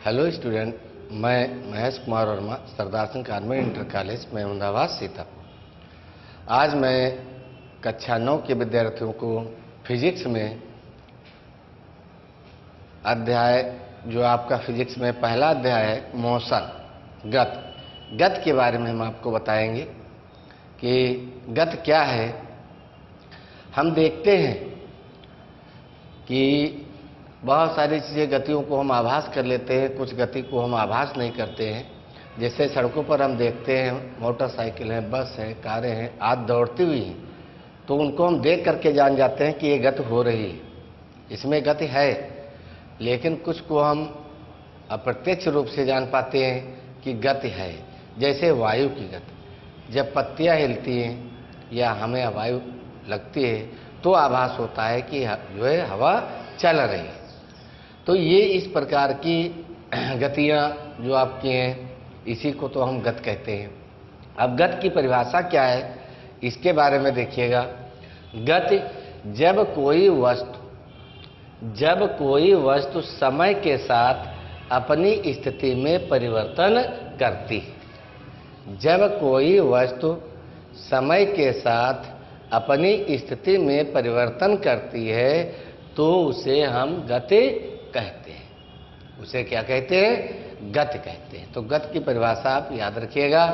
Hello student, मैं Mahesh Kumar Verma, Sardar Singh convent inter college में अहमदाबाद सीतापुर। आज मैं कक्षा 9 के विद्यार्थियों को फिजिक्स में अध्याय, जो आपका फिजिक्स में पहला अध्याय है, मोशन, गत के बारे में हम आपको बताएंगे कि गत क्या है। हम देखते हैं कि बहुत सारी चीज़ें, गतियों को हम आभास कर लेते हैं, कुछ गति को हम आभास नहीं करते हैं। जैसे सड़कों पर हम देखते हैं मोटरसाइकिल हैं, बस हैं, कारें हैं आदि दौड़ती हुई हैं, तो उनको हम देख करके जान जाते हैं कि ये गति हो रही है, इसमें गति है। लेकिन कुछ को हम अप्रत्यक्ष रूप से जान पाते हैं कि गति है। जैसे वायु की गति, जब पत्तियां हिलती हैं या हमें वायु लगती है तो आभास होता है कि जो है हवा चल रही है। तो ये इस प्रकार की गतियाँ जो आपकी हैं, इसी को तो हम गत कहते हैं। अब गत की परिभाषा क्या है, इसके बारे में देखिएगा। गति जब कोई वस्तु समय के साथ अपनी स्थिति में परिवर्तन करती है। जब कोई वस्तु समय के साथ अपनी स्थिति में परिवर्तन करती है तो उसे हम गति कहते हैं। उसे क्या कहते हैं? गति कहते हैं। तो गति की परिभाषा आप याद रखिएगा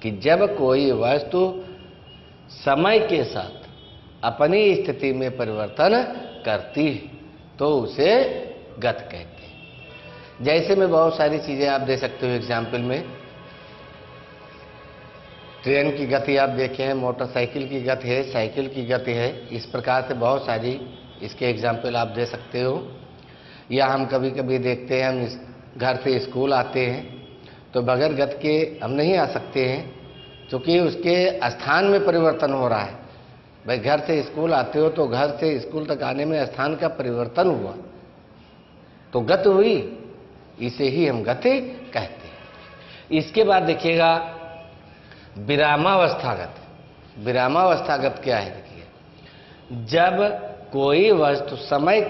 कि जब कोई वस्तु समय के साथ अपनी स्थिति में परिवर्तन करती है तो उसे गति कहते हैं। जैसे में बहुत सारी चीज़ें आप दे सकते हो एग्जाम्पल में। ट्रेन की गति आप देखें हैं, मोटरसाइकिल की गति है, साइकिल की गति है। इस प्रकार से बहुत सारी इसके एग्जाम्पल आप दे सकते हो। या हम कभी कभी देखते हैं, हम घर से स्कूल आते हैं तो बगैर गति के हम नहीं आ सकते हैं, क्योंकि उसके स्थान में परिवर्तन हो रहा है। भाई घर से स्कूल आते हो तो घर से स्कूल तक आने में स्थान का परिवर्तन हुआ तो गति हुई, इसे ही हम गति कहते हैं। इसके बाद देखिएगा विरामावस्थागत। विरामावस्थागत क्या है? देखिए, जब कोई वस्तु समय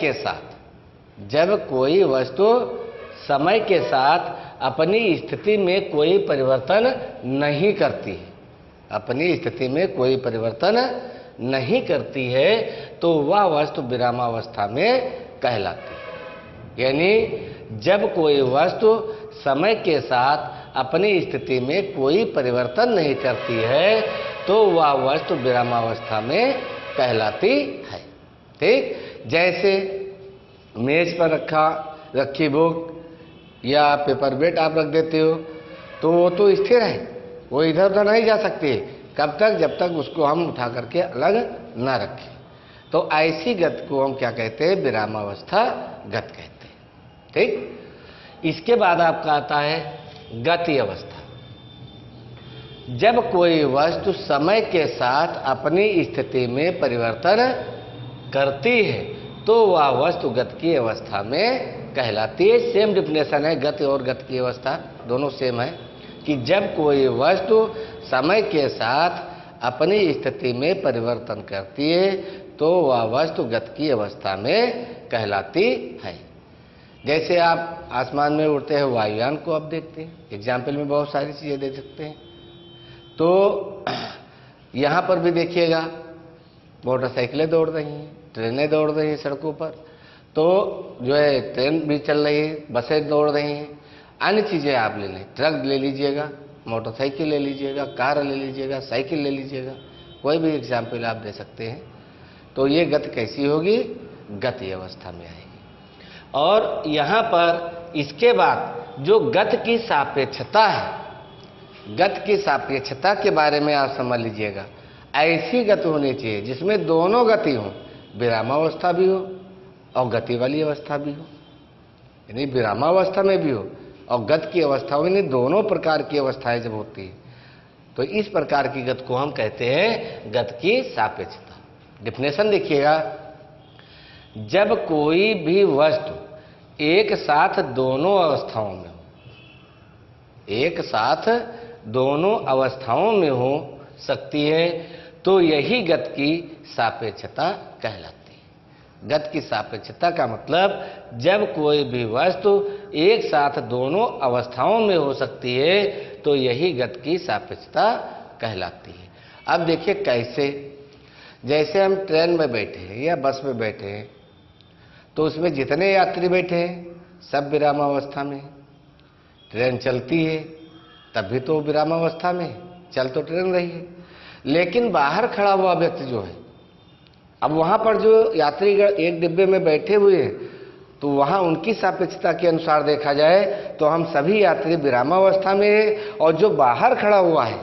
के साथ अपनी स्थिति में कोई परिवर्तन नहीं करती है, अपनी स्थिति में कोई परिवर्तन नहीं करती है तो वह वस्तु विरामावस्था में कहलाती है। यानी जब कोई वस्तु समय के साथ अपनी स्थिति में कोई परिवर्तन नहीं करती है तो वह वस्तु विरामावस्था में कहलाती है। ठीक, जैसे मेज पर रखी बुक या पेपर वेट आप रख देते हो तो वो तो स्थिर है, वो इधर उधर नहीं जा सकती। कब तक? जब तक उसको हम उठा करके अलग ना रखें। तो ऐसी गति को हम क्या कहते हैं? विरामावस्था गति कहते हैं। ठीक, इसके बाद आपका आता है गति अवस्था। जब कोई वस्तु समय के साथ अपनी स्थिति में परिवर्तन करती है तो वह वस्तु गति की अवस्था में कहलाती है। सेम डिफिनेशन है, गति और गति की अवस्था दोनों सेम है कि जब कोई वस्तु समय के साथ अपनी स्थिति में परिवर्तन करती है तो वह वस्तु गति की अवस्था में कहलाती है। जैसे आप आसमान में उड़ते हैं वायुयान को आप देखते हैं, एग्जाम्पल में बहुत सारी चीज़ें दे सकते हैं। तो यहाँ पर भी देखिएगा, मोटरसाइकिलें दौड़ रही हैं, ट्रेनें दौड़ रही हैं सड़कों पर, तो जो है ट्रेन भी चल रही है, बसें दौड़ रही हैं। अन्य चीज़ें आप ले लें, ट्रक ले लीजिएगा, मोटरसाइकिल ले लीजिएगा, कार ले लीजिएगा, साइकिल ले लीजिएगा, कोई भी एग्जाम्पल आप दे सकते हैं। तो ये गति कैसी होगी? गति अवस्था में आएगी। और यहाँ पर इसके बाद जो गति की सापेक्षता है, गति की सापेक्षता के बारे में आप समझ लीजिएगा। ऐसी गति होनी चाहिए जिसमें दोनों गति हो, विरामावस्था भी हो और गति वाली अवस्था भी हो। यानी विरामावस्था में भी हो और गति की अवस्था हो, यानी दोनों प्रकार की अवस्थाएं जब होती है तो इस प्रकार की गति को हम कहते हैं गति की सापेक्षता। डिफिनेशन देखिएगा, जब कोई भी वस्तु एक साथ दोनों अवस्थाओं में हो, एक साथ दोनों अवस्थाओं में हो सकती है तो यही गति की सापेक्षता कहलाती है। गति की सापेक्षता का मतलब जब कोई भी वस्तु एक साथ दोनों अवस्थाओं में हो सकती है तो यही गति की सापेक्षता कहलाती है। अब देखिए कैसे, जैसे हम ट्रेन में बैठे हैं या बस में बैठे हैं तो उसमें जितने यात्री बैठे हैं सब विरामावस्था में। ट्रेन चलती है तब भी तो विरामावस्था में, चल तो ट्रेन रही है, लेकिन बाहर खड़ा हुआ व्यक्ति जो है, अब वहां पर जो यात्रीगण एक डिब्बे में बैठे हुए हैं तो वहां उनकी सापेक्षता के अनुसार देखा जाए तो हम सभी यात्री विरामावस्था में है, और जो बाहर खड़ा हुआ है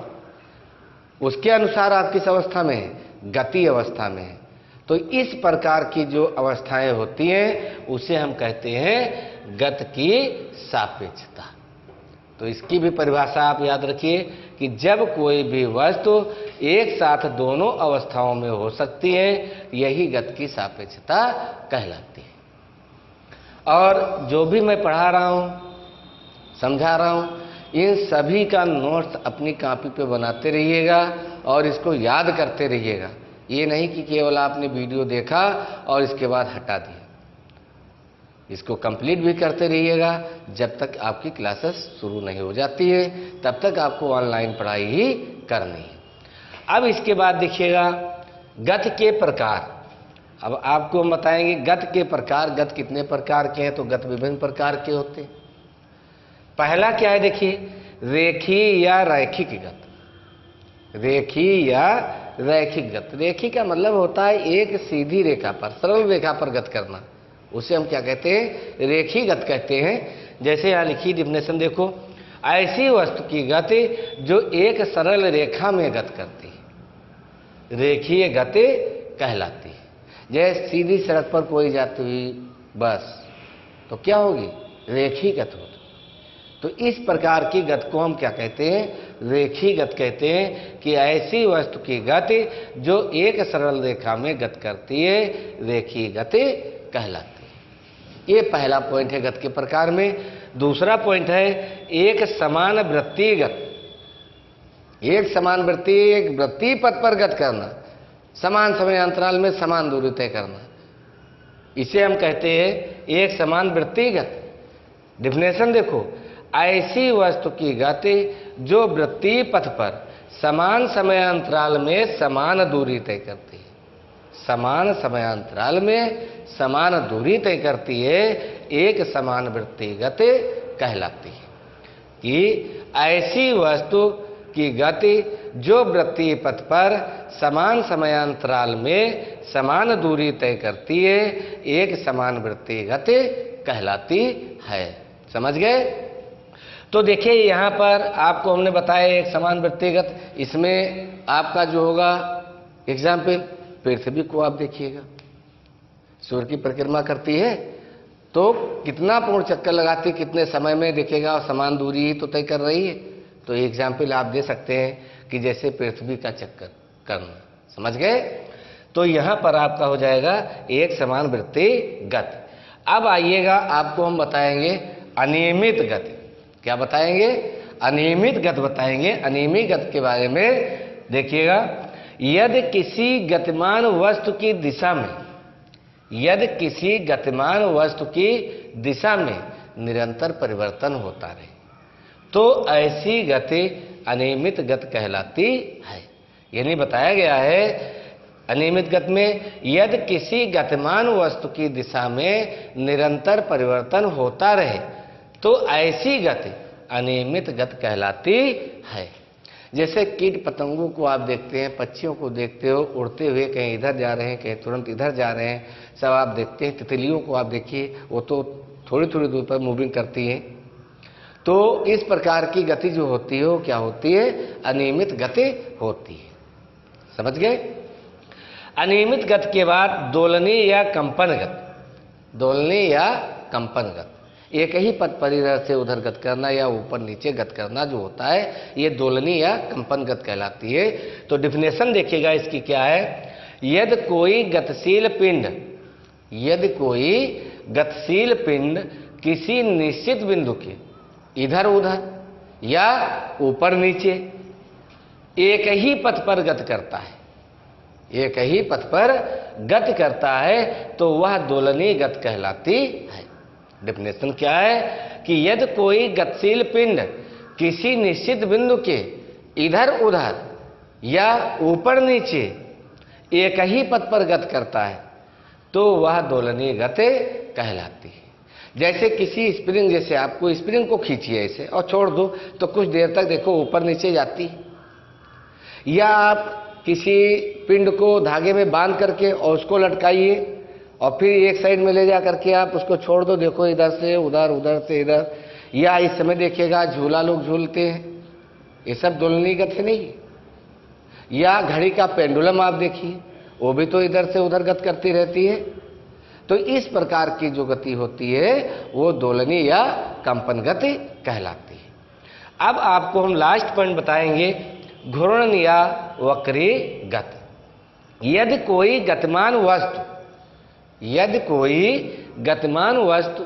उसके अनुसार आप किस अवस्था में है? गति अवस्था में है। तो इस प्रकार की जो अवस्थाएं होती हैं उसे हम कहते हैं गति की सापेक्षता। तो इसकी भी परिभाषा आप याद रखिए कि जब कोई भी वस्तु एक साथ दोनों अवस्थाओं में हो सकती है यही गति की सापेक्षता कहलाती है। और जो भी मैं पढ़ा रहा हूं, समझा रहा हूं, इन सभी का नोट्स अपनी कॉपी पे बनाते रहिएगा और इसको याद करते रहिएगा। ये नहीं कि केवल आपने वीडियो देखा और इसके बाद हटा दिया। इसको कंप्लीट भी करते रहिएगा जब तक आपकी क्लासेस शुरू नहीं हो जाती है, तब तक आपको ऑनलाइन पढ़ाई ही करनी है। अब इसके बाद देखिएगा गति के प्रकार। अब आपको हम बताएंगे गति के प्रकार। गति कितने प्रकार के हैं? तो गति विभिन्न प्रकार के होते हैं। पहला क्या है देखिए, रेखीय या रैखिक गति। रेखीय या रैखिक गति। रेखीय का मतलब होता है एक सीधी रेखा पर, सरल रेखा पर गति करना, उसे हम क्या कहते हैं? रेखीय गति कहते हैं। जैसे यहाँ लिखी डिफिनेशन देखो, ऐसी वस्तु की गति जो एक सरल रेखा में गति करती है रेखीय गति कहलाती है। जैसे सीधी सड़क पर कोई जाती हुई बस तो क्या होगी? रेखीय गति होगी। तो इस प्रकार की गति को हम क्या कहते हैं? रेखीय गति कहते हैं कि ऐसी वस्तु की गति जो एक सरल रेखा में गति करती है रेखीय गति कहलाती है। ये पहला पॉइंट है गति के प्रकार में। दूसरा पॉइंट है एक समान वृत्तीय गति। एक समान वृत्ति, एक वृत्तीय पथ पर गति करना, समान समय अंतराल में समान दूरी तय करना, इसे हम कहते हैं एक समान वृत्तीय गति। डिफिनेशन देखो, ऐसी वस्तु की गति जो वृत्तीय पथ पर समान समय अंतराल में समान दूरी तय करती है। समान समयांतराल में समान दूरी तय करती है, एक समान वृत्तीय गति कहलाती है। कि ऐसी वस्तु की गति जो वृत्तीय पथ पर समान समयांतराल में समान दूरी तय करती है एक समान वृत्तीय गति कहलाती है। समझ गए? तो देखिए यहाँ पर आपको हमने बताया एक समान वृत्तीय गति। इसमें आपका जो होगा एग्जाम्पल, पृथ्वी को आप देखिएगा, सूर्य की परिक्रमा करती है तो कितना पूर्ण चक्कर लगाती, कितने समय में देखिएगा, और समान दूरी ही तो तय कर रही है। तो एग्जाम्पल आप दे सकते हैं कि जैसे पृथ्वी का चक्कर करना। समझ गए? तो यहाँ पर आपका हो जाएगा एक समान वृत्तीय गति। अब आइएगा, आपको हम बताएंगे अनियमित गति। क्या बताएंगे? अनियमित गति बताएंगे। अनियमित गति के बारे में देखिएगा, यदि किसी गतिमान वस्तु की दिशा में, यदि किसी गतिमान वस्तु की दिशा में निरंतर परिवर्तन होता रहे तो ऐसी गति अनियमित गति कहलाती है। यानी बताया गया है अनियमित गति में यदि किसी गतिमान वस्तु की दिशा में निरंतर परिवर्तन होता रहे तो ऐसी गति अनियमित गति कहलाती है। जैसे कीट पतंगों को आप देखते हैं, पक्षियों को देखते हो उड़ते हुए, कहीं इधर जा रहे हैं कहीं तुरंत इधर जा रहे हैं, सब आप देखते हैं। तितलियों को आप देखिए, वो तो थोड़ी थोड़ी दूर पर मूविंग करती हैं। तो इस प्रकार की गति जो होती है वो क्या होती है? अनियमित गति होती है। समझ गए? अनियमित गति के बाद दोलनीय या कंपन गति। दोलनीय या कंपन गति, एक ही पथ पर इधर से उधर गति करना या ऊपर नीचे गति करना जो होता है ये दोलनीय या कंपन गति कहलाती है। तो डिफिनेशन देखिएगा इसकी क्या है, यदि कोई गतिशील पिंड, यदि कोई गतिशील पिंड किसी निश्चित बिंदु के इधर उधर या ऊपर नीचे एक ही पथ पर गति करता है, एक ही पथ पर गति करता है तो वह दोलनीय गति कहलाती है। डेफिनेशन क्या है कि यदि कोई गतिशील पिंड किसी निश्चित बिंदु के इधर उधर या ऊपर नीचे एक ही पथ पर गति करता है तो वह दोलनीय गति कहलाती है। जैसे किसी स्प्रिंग, जैसे आपको स्प्रिंग को खींचिए ऐसे और छोड़ दो तो कुछ देर तक देखो ऊपर नीचे जाती है, या आप किसी पिंड को धागे में बांध करके और उसको लटकाइए और फिर एक साइड में ले जा करके आप उसको छोड़ दो, देखो इधर से उधर, उधर से इधर। या इस समय देखिएगा झूला लोग झूलते हैं, ये सब दोलनीय गति नहीं है। या घड़ी का पेंडुलम आप देखिए, वो भी तो इधर से उधर गति करती रहती है। तो इस प्रकार की जो गति होती है वो दोलनीय या कंपन गति कहलाती है। अब आपको हम लास्ट पॉइंट बताएंगे, घूर्णन या वक्री गति। यदि कोई गतिमान वस्तु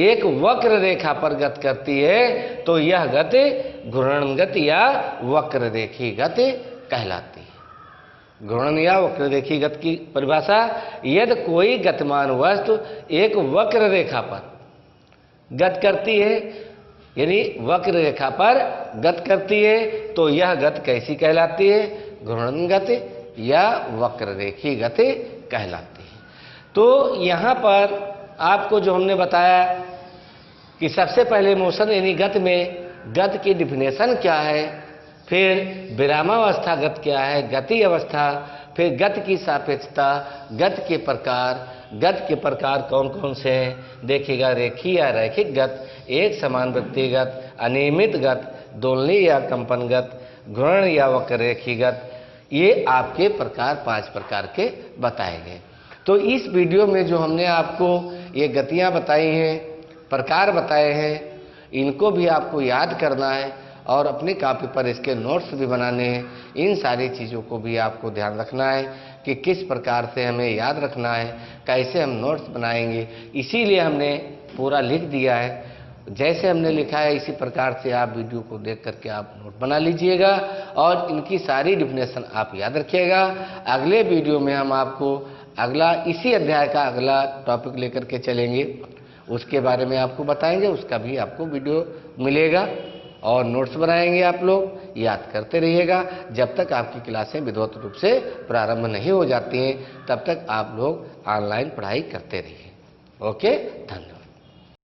एक वक्र रेखा पर गति करती है तो यह गति घूर्णन गति या वक्र रेखी गति कहलाती है। घूर्णन या वक्र रेखी गति की परिभाषा, यदि कोई गतिमान वस्तु एक वक्र रेखा पर गति करती है, यानी वक्र रेखा पर गति करती है तो यह गति कैसी कहलाती है? घूर्णन गति या वक्र रेखी गति कहलाती है। तो यहाँ पर आपको जो हमने बताया कि सबसे पहले मोशन यानी गति में गति की डिफिनेशन क्या है, फिर विरामावस्था गति क्या है, गति अवस्था, फिर गति की सापेक्षता, गति के प्रकार कौन कौन से हैं देखिएगा, रेखीय या रैखिक गति, एक समान व्यक्तिगत, अनियमित गति, दोलनीय या कंपन गति, घूर्णन या वक्र रेखी गति, ये आपके प्रकार 5 प्रकार के बताए गए। तो इस वीडियो में जो हमने आपको ये गतियाँ बताई हैं, प्रकार बताए हैं, इनको भी आपको याद करना है और अपनी कॉपी पर इसके नोट्स भी बनाने हैं। इन सारी चीज़ों को भी आपको ध्यान रखना है कि किस प्रकार से हमें याद रखना है, कैसे हम नोट्स बनाएंगे। इसीलिए हमने पूरा लिख दिया है, जैसे हमने लिखा है इसी प्रकार से आप वीडियो को देख करके आप नोट बना लीजिएगा और इनकी सारी डिफिनेशन आप याद रखिएगा। अगले वीडियो में हम आपको अगला इसी अध्याय का अगला टॉपिक लेकर के चलेंगे, उसके बारे में आपको बताएंगे, उसका भी आपको वीडियो मिलेगा और नोट्स बनाएंगे। आप लोग याद करते रहिएगा। जब तक आपकी क्लासें विधिवत रूप से प्रारंभ नहीं हो जाती हैं तब तक आप लोग ऑनलाइन पढ़ाई करते रहिए। ओके, धन्यवाद।